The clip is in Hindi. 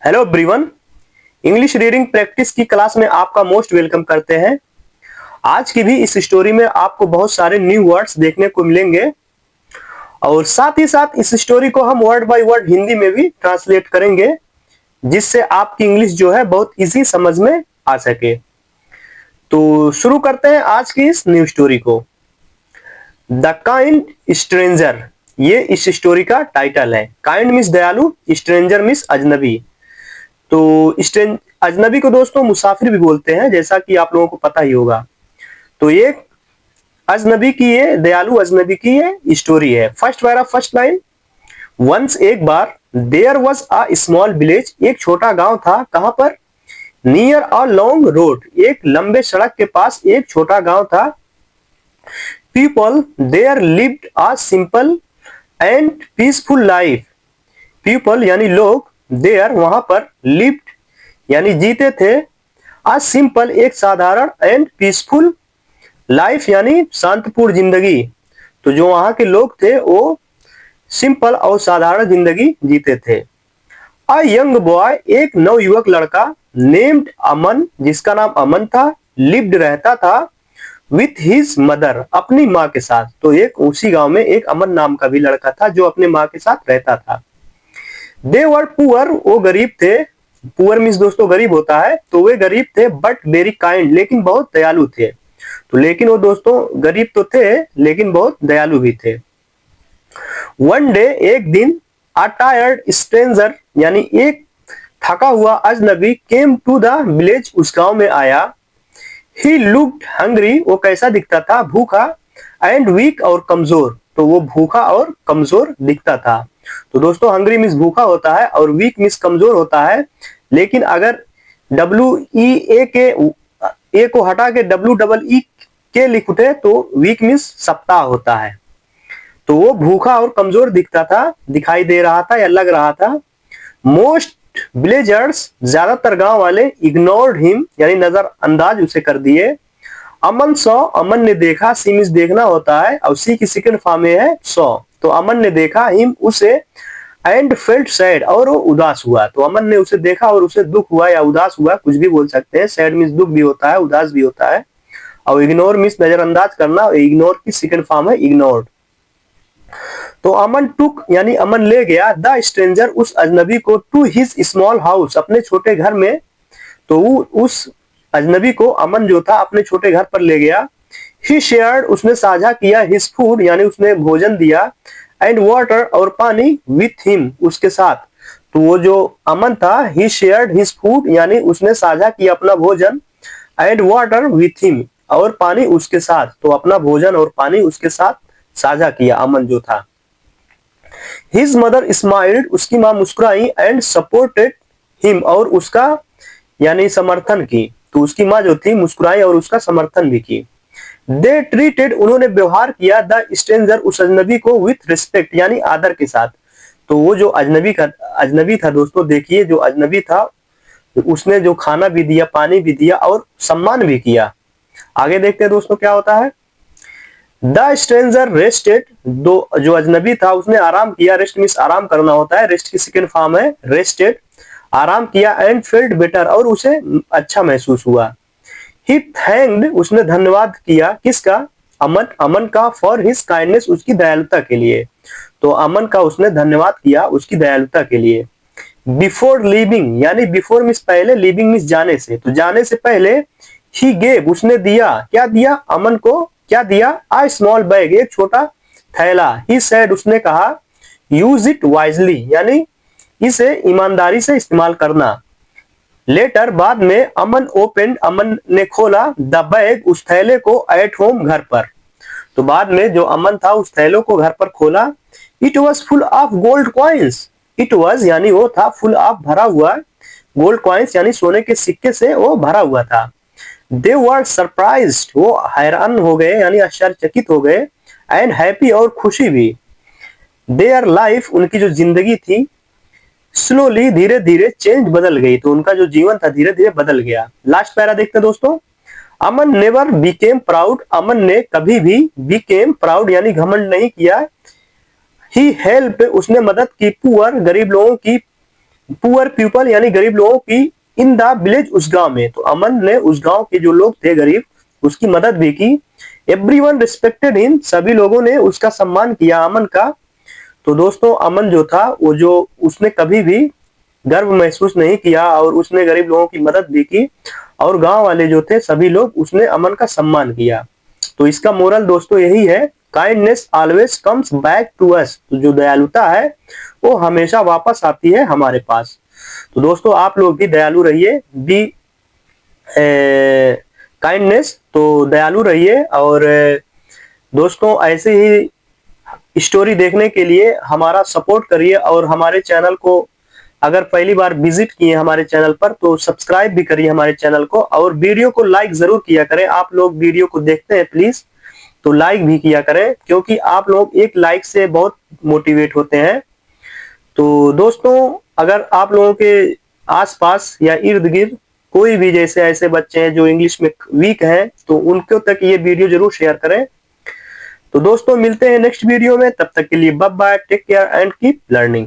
Hello everyone. English reading practice की क्लास में आपका मोस्ट वेलकम करते हैं। आज की भी इस स्टोरी में आपको बहुत सारे न्यू वर्ड्स देखने को मिलेंगे और साथ ही साथ इस स्टोरी को हम वर्ड बाय वर्ड हिंदी में भी ट्रांसलेट करेंगे, जिससे आपकी इंग्लिश जो है बहुत इजी समझ में आ सके। तो शुरू करते हैं आज की इस न्यू स्टोरी को। द काइंड स्ट्रेंजर, ये इस स्टोरी का टाइटल है। काइंड मीन्स दयालु, स्ट्रेंजर मीन्स अजनबी। तो अजनबी को दोस्तों मुसाफिर भी बोलते हैं, जैसा कि आप लोगों को पता ही होगा। तो ये अजनबी की, ये दयालु अजनबी की ये स्टोरी है। First paragraph, first line. Once, एक बार, there was a small village, एक छोटा गांव था। कहां पर? नियर अ लॉन्ग रोड, एक लंबे सड़क के पास एक छोटा गांव था। People there lived a simple and peaceful life. People यानी लोग, देयर वहां पर, लिव्ड यानी जीते थे, अ सिंपल एक साधारण, एंड पीसफुल लाइफ यानी शांतिपूर्ण जिंदगी। तो जो वहां के लोग थे वो सिंपल और साधारण जिंदगी जीते थे। अ यंग बॉय, एक नवयुवक लड़का, नेम्ड अमन, जिसका नाम अमन था, लिव्ड रहता था, विथ हिज मदर, अपनी माँ के साथ। तो एक उसी गांव में एक अमन नाम का भी लड़का था जो अपने माँ के साथ रहता था। दे वर पुअर, वो गरीब थे। पुअर मीन्स दोस्तों गरीब होता है। तो वे गरीब थे, बट वेरी काइंड, लेकिन बहुत दयालु थे। तो लेकिन वो दोस्तों गरीब तो थे लेकिन बहुत दयालु भी थे। वन डे, एक दिन, अ टायर्ड स्ट्रेंजर यानी एक थका हुआ अजनबी, केम टू द विलेज, उस गांव में आया। ही लुक्ड हंग्री, वो कैसा दिखता था? भूखा। एंड वीक, और कमजोर। तो वो भूखा और कमजोर दिखता था। तो दोस्तों हंग्री मीन्स भूखा होता है और वीक मीन्स कमजोर होता है। लेकिन अगर WEA के ए को हटा के WEE के लिख उठे तो वीक मीन्स सप्ताह होता है। तो वो भूखा और कमजोर दिखता था, दिखाई दे रहा था या लग रहा था। मोस्ट विलेजर्स, ज्यादातर गांव वाले, इग्नोर्ड हिम यानी नजरअंदाज उसे कर दिए। अमन सॉ, अमन ने देखा। सी मीन्स देखना होता है और सी की सेकंड फॉर्म में है सॉ। तो अमन ने देखा, हिम उसे, एंड फेल्ट सैड, और वो उदास हुआ। तो अमन ने उसे देखा और उसे दुख हुआ या उदास हुआ, कुछ भी बोल सकते हैं। सैड मीन्स दुख भी होता है, उदास भी होता है। और इग्नोर मीन्स नजरअंदाज करना, इग्नोर की सेकंड फॉर्म है इग्नोर्ड। तो अमन टुक यानी अमन ले गया, द स्ट्रेंजर, उस अजनबी को, टू हिज स्मॉल हाउस, अपने छोटे घर में। तो उस अजनबी को अमन जो था अपने छोटे घर पर ले गया। ही शेयर्ड, उसने साझा किया, हिज फूड यानी उसने भोजन दिया, एंड वाटर, और पानी, विथ हिम, उसके साथ। तो वो जो अमन था, ही शेयर्ड हिज फूड यानी उसने साझा किया अपना भोजन, एंड वाटर विथ हिम, और पानी उसके साथ। तो अपना भोजन और पानी उसके साथ साझा किया अमन जो था। हिज मदर स्माइल्ड, उसकी मां मुस्कुराई, एंड सपोर्टेड हिम, और उसका यानी समर्थन की। तो उसकी मां जो थी मुस्कुराई और उसका समर्थन भी की। दे ट्रीटेड, उन्होंने व्यवहार किया, द स्ट्रेंजर, उस अजनबी को, विथ रिस्पेक्ट यानी आदर के साथ। तो वो जो अजनबी था दोस्तों, देखिए जो अजनबी था उसने जो खाना भी दिया, पानी भी दिया और सम्मान भी किया। आगे देखते हैं दोस्तों क्या होता है। द स्ट्रेंजर रेस्टेड, दो जो अजनबी था उसने आराम किया। रेस्ट मीन्स आराम करना होता है, रेस्ट की सेकंड फॉर्म है रेस्टेड, आराम किया, एंड फेल्ट बेटर, और उसे अच्छा महसूस हुआ। ही थैंक्ड, उसने धन्यवाद किया, किसका? अमन का, फॉर हिज काइंडनेस, उसकी दयालुता के लिए। तो अमन का उसने धन्यवाद किया उसकी दयालुता के लिए। बिफोर लीविंग यानी बिफोर मीन्स पहले, लीविंग मीन्स जाने से। तो जाने से पहले, ही गेव, उसने दिया, क्या दिया? अमन को क्या दिया? आ स्मॉल बैग, एक छोटा थैला। ही सेड, उसने कहा, यूज इट वाइजली यानी इसे ईमानदारी से इस्तेमाल करना। लेटर, बाद में, अमन ओपन, अमन ने खोला, द बैग, उस थैले को, एट होम, घर पर। तो बाद में जो अमन था उस थैलों को घर पर खोला। It was full of gold coins, it was यानी वो था, फुल ऑफ भरा हुआ, गोल्ड कॉइन्स यानी सोने के सिक्के से वो भरा हुआ था। दे वर सरप्राइज्ड, वो हैरान हो गए यानी आश्चर्यचकित हो गए, एंड हैप्पी, और खुशी भी। देयर लाइफ, उनकी जो जिंदगी थी, स्लोली, धीरे धीरे, चेंज, बदल गई। तो उनका जो जीवन था धीरे धीरे बदल गया। लास्ट पैरा देखते हैं दोस्तों। अमन नेवर बिकेम प्राउड, अमन ने कभी भी, बिकेम प्राउड यानी घमंड नहीं किया। ही हेल्प, उसने मदद की, पुअर, गरीब लोगों की, पुअर पीपल यानी गरीब लोगों की इन द विलेज, उस गांव में। तो अमन ने उस गांव के जो लोग थे गरीब, उसकी मदद भी की। एवरीवन रिस्पेक्टेड हिम, सभी लोगों ने उसका सम्मान किया अमन का। तो दोस्तों अमन जो था वो जो उसने कभी भी गर्व महसूस नहीं किया और उसने गरीब लोगों की मदद भी की और गांव वाले जो थे सभी लोग, उसने अमन का सम्मान किया। तो इसका मोरल दोस्तों यही है, kindness always comes back to us. तो जो दयालुता है वो हमेशा वापस आती है हमारे पास। तो दोस्तों आप लोग भी दयालु रहिए, बी काइंडनेस, तो दयालु रहिए। और दोस्तों ऐसे ही स्टोरी देखने के लिए हमारा सपोर्ट करिए और हमारे चैनल को अगर पहली बार विजिट किए हमारे चैनल पर तो सब्सक्राइब भी करिए हमारे चैनल को, और वीडियो को लाइक जरूर किया करें। आप लोग वीडियो को देखते हैं प्लीज, तो लाइक भी किया करें, क्योंकि आप लोग एक लाइक से बहुत मोटिवेट होते हैं। तो दोस्तों अगर आप लोगों के आसपास या इर्द गिर्द कोई भी जैसे ऐसे बच्चे हैं जो इंग्लिश में वीक हैं, तो उनको तक ये वीडियो जरूर शेयर करें। तो दोस्तों मिलते हैं नेक्स्ट वीडियो में, तब तक के लिए bye bye, take care and keep learning.